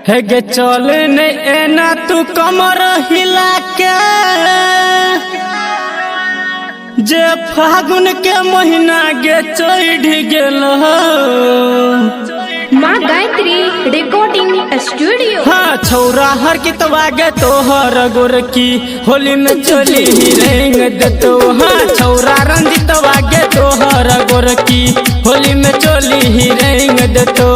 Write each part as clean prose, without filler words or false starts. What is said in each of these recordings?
है गे चल ने एना तू कमर हिला के जे फागुन के महीना गे चढ़ गेल माँ गायत्री रिकॉर्डिंग स्टूडियो। हाँ छौरा हर की तवागे तोहर गोरकी होली में चली रेंग देतो। हाँ छौरा रंजित वागे तोहर गोरकी होली में चली रेंग देतो।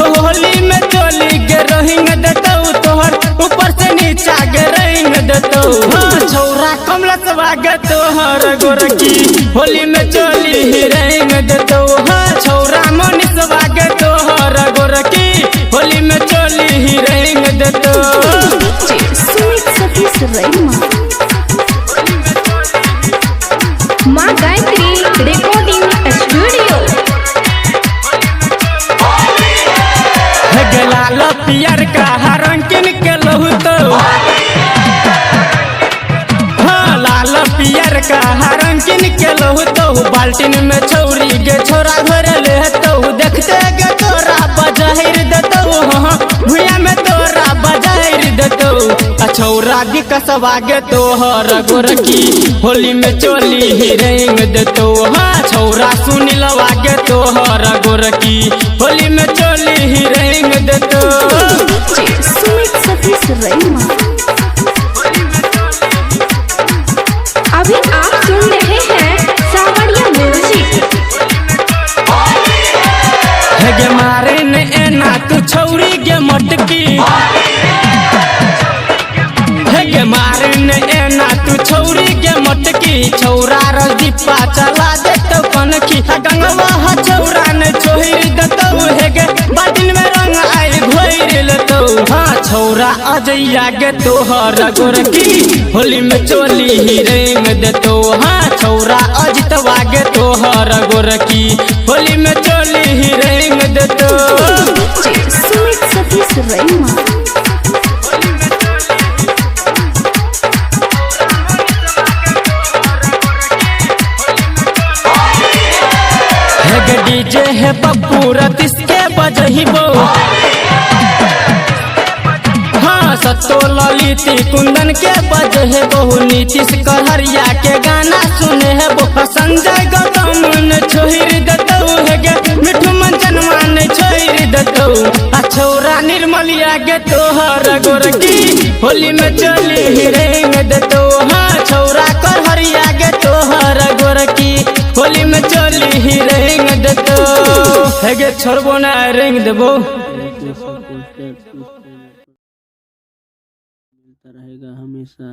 होली में चली गे रेंग देतो तोहर ऊपर से नीचा गे रेंग देतो। हाँ छौरा कमलत वागे तोहर गोरकी होली में चली रेंग देतो। हाँ छौरा मनीष वागे तोहर गोरकी होली में चली रेंग देतो। माँ गायत्री रिकॉर्डिंग स्टूडियो। लाल पियर का रंगीन के लहू तो हाँ लाल पियर का रंगीन के लहू तो बाल्टीन में छौरी गे छोरा घर ले तो देखते गे तोरा बजाहिर देतो। हाँ भुया में तोरा बजाहिर देतो। छौरा दिकसवा गे तोहर गोरकी होली में चोली रेंग देतो। हाँ छौरा सुनील वागे तोहर गोरकी होली में चोली रेंग देतो। अभी आप सुन रहे हैं सावरिया म्यूजिक। गे मारे ने एना तू छौरी गे मटकी गे मारे ने एना तू छौरी गे मटकी छौरा रदीपा चला देतो कनखी गंगवा छौरा ने छोहिर देतो। हे गे बाल्टीन में रंग आई घोर लेतो। हाँ छौरा अजैया गे तोहर गोरकी होली में चोली रेंग देतो। हाँ छौरा अजितवा गे तोहर गोरकी होली में चोली रेंग देतो। डीजे है पप्पू रतीश के बजही बो। हाँ सत्तो ललिती कुंदन के बजहे बहु नीतीश कहरिया के गाना सुने है वो संजय गौतम ने छोहिर देतो। है गे मिठू मंचन मान छोहिर देतो। छौरा निर्मलिया गे तोहर गोरकी होली में चली रेंग देतो। हाँ छौरा कहरिया गे तोहर गोरकी होली में चली रेंग देतो। है गे छोड़बो ना रेंग देबो। मिलता रहेगा हमेशा।